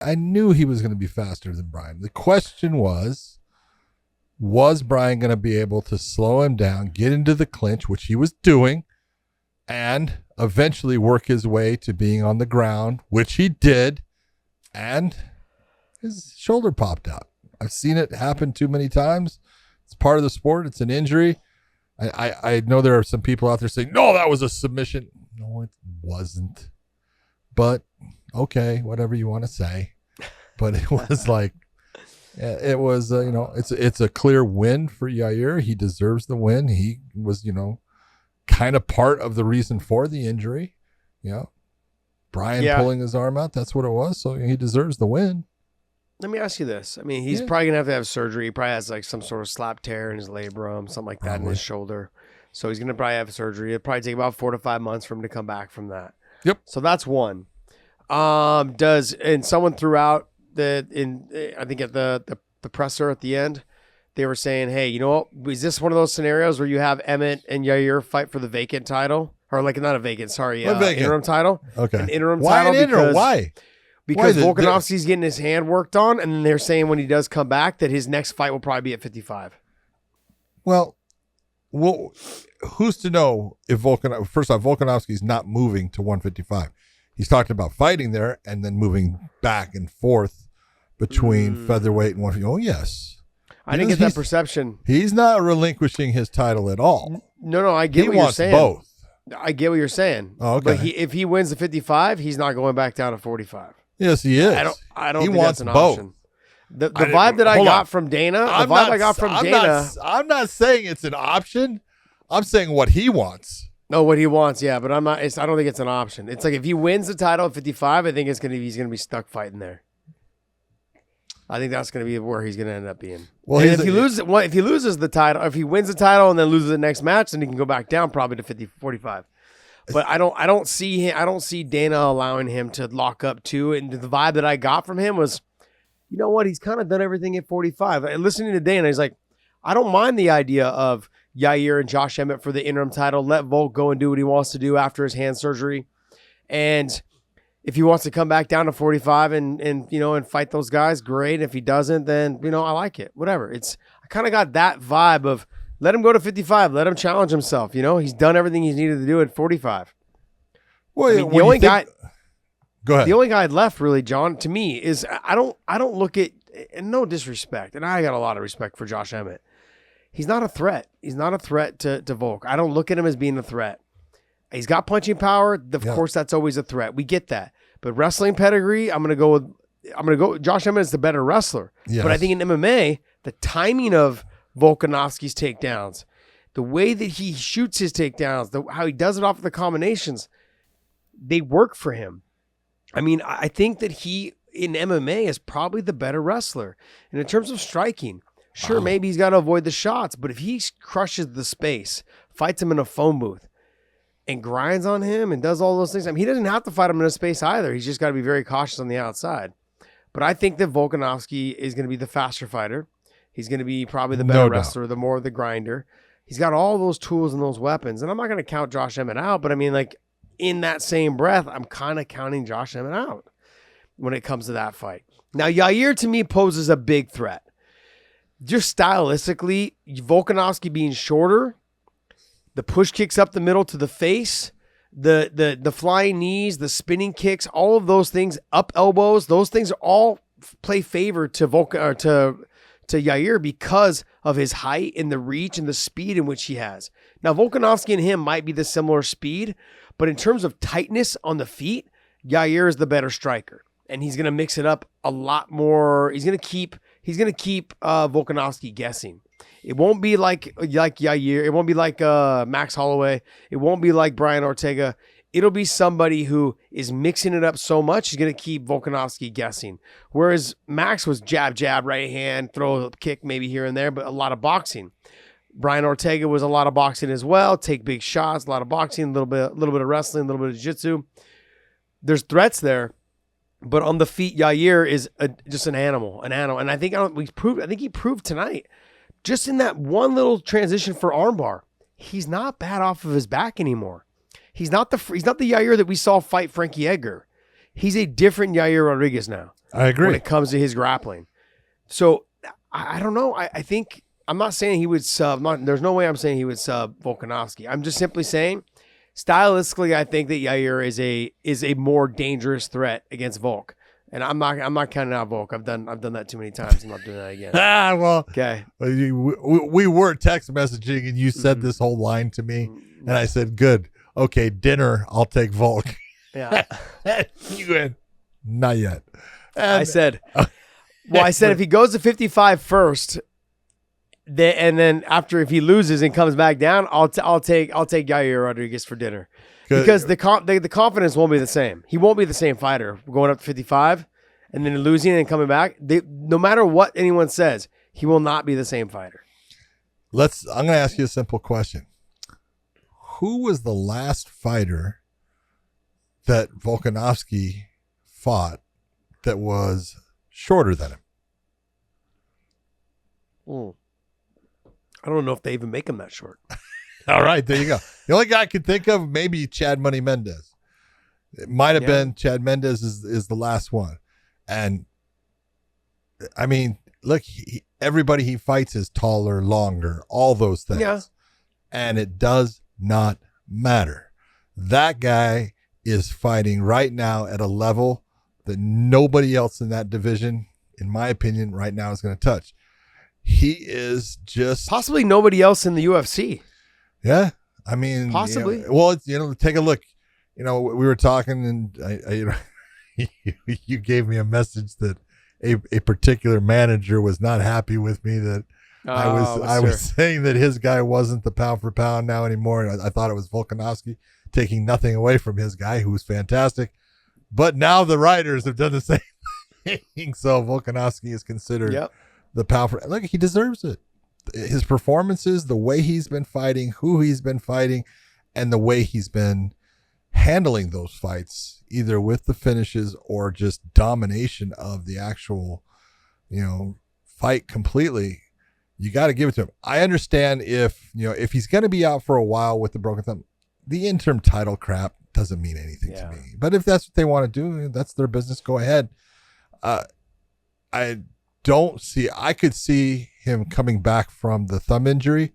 I knew he was going to be faster than Brian. The question was Brian going to be able to slow him down, get into the clinch, which he was doing, and eventually work his way to being on the ground, which he did, and his shoulder popped out. I've seen it happen too many times. It's part of the sport. It's an injury. I know there are some people out there saying, no, that was a submission. No, it wasn't. But, okay, whatever you want to say. But it was like, it was, it's a clear win for Yair. He deserves the win. He was, kind of part of the reason for the injury. Brian pulling his arm out, that's what it was. So he deserves the win. Let me ask you this. I mean, he's probably going to have surgery. He probably has like some sort of slap tear in his labrum, something like that in his shoulder. So he's going to probably have surgery. It'll probably take about 4 to 5 months for him to come back from that. Yep. So that's one. And someone threw out I think at the presser at the end, they were saying, hey, you know what? Is this one of those scenarios where you have Emmett and Yair fight for the vacant title? Or like not a vacant, sorry, interim title. Okay. An interim Why title. An interim? Why? Because Volkanovski's getting his hand worked on, and then they're saying when he does come back that his next fight will probably be at 55. Well, who's to know if first off, Volkanovski's not moving to 155. He's talking about fighting there and then moving back and forth between featherweight and 155. Oh, yes. I didn't get that perception. He's not relinquishing his title at all. No, I get what you're saying. He wants both. I get what you're saying. Oh, okay. But if he wins the 55, he's not going back down to 45. Yes, he is. I don't he think wants that's an both. option. The vibe that I got from Dana, I'm not saying it's an option. I'm saying what he wants. No, what he wants, yeah, but I don't think it's an option. It's like if he wins the title at 55, I think he's going to be stuck fighting there. I think that's going to be where he's going to end up being. Well, if he loses the title, if he wins the title and then loses the next match, then he can go back down probably to 45. But I don't see Dana allowing him to lock up too. And the vibe that I got from him was, you know what? He's kind of done everything at 45. And listening to Dana, he's like, I don't mind the idea of Yair and Josh Emmett for the interim title. Let Volk go and do what he wants to do after his hand surgery. And if he wants to come back down to 45 and fight those guys, great. If he doesn't, then, I like it. Whatever. I kind of got that vibe of let him go to 55. Let him challenge himself. He's done everything he's needed to do at 45. Well, the only guy. Go ahead. The only guy left, really, John, to me, is I don't look at, and no disrespect, and I got a lot of respect for Josh Emmett. He's not a threat. He's not a threat to Volk. I don't look at him as being a threat. He's got punching power. Of course, that's always a threat. We get that. But wrestling pedigree, I'm gonna go. Josh Emmett is the better wrestler. Yes. But I think in MMA, the timing of Volkanovski's takedowns, the way that he shoots his takedowns, how he does it off of the combinations, they work for him. I mean, I think that he in MMA is probably the better wrestler. And in terms of striking, sure, maybe he's got to avoid the shots, but if he crushes the space, fights him in a phone booth, and grinds on him and does all those things, I mean, he doesn't have to fight him in a space either. He's just got to be very cautious on the outside. But I think that Volkanovski is going to be the faster fighter. He's going to be probably the better wrestler, the more the grinder. He's got all those tools and those weapons. And I'm not going to count Josh Emmett out, but I mean, like, in that same breath, I'm kind of counting Josh Emmett out when it comes to that fight. Now, Yair, to me, poses a big threat. Just stylistically, Volkanovski being shorter, the push kicks up the middle to the face, the flying knees, the spinning kicks, all of those things, up elbows, those things all play favor to Yair because of his height and the reach and the speed in which he has. Now, Volkanovski and him might be the similar speed, but in terms of tightness on the feet, Yair is the better striker, and he's going to mix it up a lot more. He's going to keep Volkanovski guessing. It won't be like Yair. It won't be like Max Holloway. It won't be like Brian Ortega. It'll be somebody who is mixing it up so much, he's going to keep Volkanovski guessing. Whereas Max was jab, right hand, throw a kick maybe here and there, but a lot of boxing. Brian Ortega was a lot of boxing as well. Take big shots, a lot of boxing, a little bit of wrestling, a little bit of jiu-jitsu. There's threats there, but on the feet, Yair is just an animal. And I think he proved tonight, just in that one little transition for armbar, he's not bad off of his back anymore. He's not the Yair that we saw fight Frankie Edgar. He's a different Yair Rodriguez now. I agree. when it comes to his grappling. So I don't know. I think I'm not saying he would sub. There's no way I'm saying he would sub Volkanovski. I'm just simply saying, stylistically, I think that Yair is a more dangerous threat against Volk. And I'm not counting out Volk. I've done that too many times. I'm not doing that again. Well, okay. We were text messaging, and you said this whole line to me, and I said, "Good, okay, dinner. I'll take Volk." Yeah. You went, not yet. And I said, if he goes to 55 first, and then after if he loses and comes back down, I'll take Yair Rodriguez for dinner. Because the confidence won't be the same. He won't be the same fighter going up to 55 and then losing and coming back. No matter what anyone says, he will not be the same fighter. I'm going to ask you a simple question. Who was the last fighter that Volkanovski fought that was shorter than him? I don't know if they even make him that short. All right, there you go. The only guy I could think of, maybe Chad Money Mendez. It might have been Chad Mendez is the last one. And, I mean, look, everybody he fights is taller, longer, all those things. Yeah. And it does not matter. That guy is fighting right now at a level that nobody else in that division, in my opinion, right now is going to touch. He is just... Possibly nobody else in the UFC. Yeah, I mean, possibly. Take a look. We were talking, and you gave me a message that a particular manager was not happy with me that I was saying that his guy wasn't the pound for pound now anymore. And I thought it was Volkanovski, taking nothing away from his guy, who was fantastic. But now the writers have done the same thing, so Volkanovski is considered the pound for. Look, he deserves it. His performances, the way he's been fighting, who he's been fighting, and the way he's been handling those fights, either with the finishes or just domination of the actual, fight completely. You got to give it to him. I understand if he's going to be out for a while with the broken thumb, the interim title crap doesn't mean anything to me. But if that's what they want to do, that's their business. Go ahead. I could see him coming back from the thumb injury,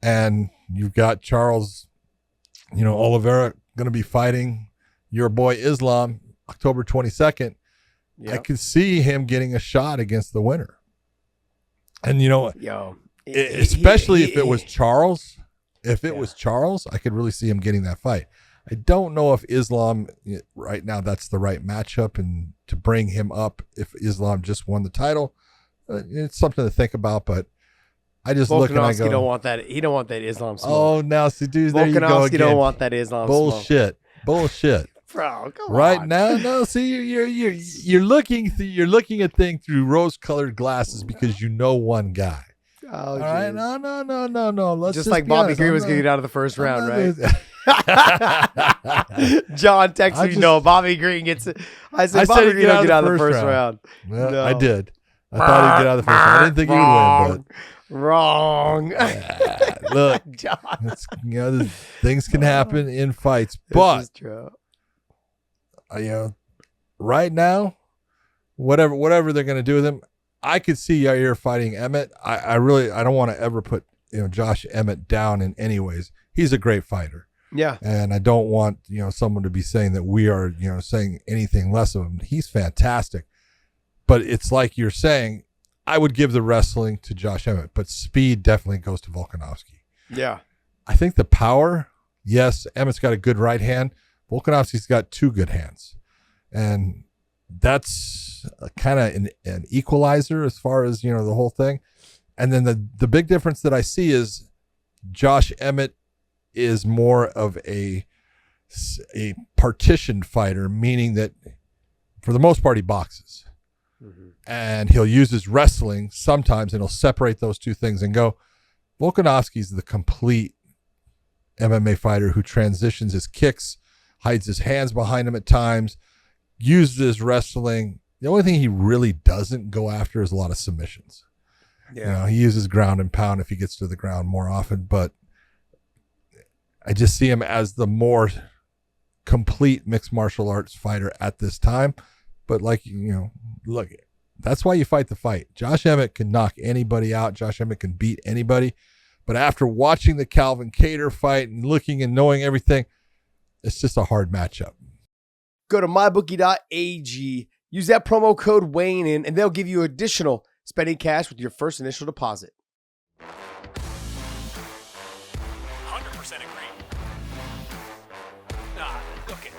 and you've got Charles, Oliveira going to be fighting your boy Islam October 22nd. Yep. I could see him getting a shot against the winner. And especially if it was Charles, was Charles, I could really see him getting that fight. I don't know if Islam right now, that's the right matchup, and to bring him up if Islam just won the title. It's something to think about, but I just look and I go, don't want that. He don't want that Islam smoke. Oh, now see, dude, there you go again. Don't want that Islam bullshit. Smoke. Bullshit. Bro, come right on. Now, no. See, you're looking at things through rose-colored glasses because you know one guy. Oh, all right, no. Let's just like Bobby Green was going to get out of the first round, right? John texted me, no, Bobby Green gets it. I said Bobby Green will get out of the first round. Well, no. I did. I thought he'd get out of the first round. I didn't think he would win, but wrong. Look, John. Things can happen in fights, but right now, whatever they're going to do with him, I could see Yair fighting Emmett. I don't want to ever put Josh Emmett down in any ways. He's a great fighter. Yeah. And I don't want someone to be saying that we are saying anything less of him. He's fantastic. But it's like you're saying, I would give the wrestling to Josh Emmett, but speed definitely goes to Volkanovski. Yeah. I think the power, yes, Emmett's got a good right hand. Volkanovski's got two good hands. And that's kind of an equalizer as far as, the whole thing. And then the big difference that I see is Josh Emmett is more of a partitioned fighter, meaning that for the most part, he boxes. Mm-hmm. And he'll use his wrestling sometimes, and he'll separate those two things and go. Volkanovski's the complete MMA fighter who transitions his kicks, hides his hands behind him at times, uses his wrestling. The only thing he really doesn't go after is a lot of submissions. Yeah. He uses ground and pound if he gets to the ground more often, but I just see him as the more complete mixed martial arts fighter at this time. But look, that's why you fight the fight. Josh Emmett can knock anybody out. Josh Emmett can beat anybody. But after watching the Calvin Kattar fight and looking and knowing everything, it's just a hard matchup. Go to mybookie.ag, use that promo code Weighing In, and they'll give you additional spending cash with your first initial deposit. 100% agree. Okay.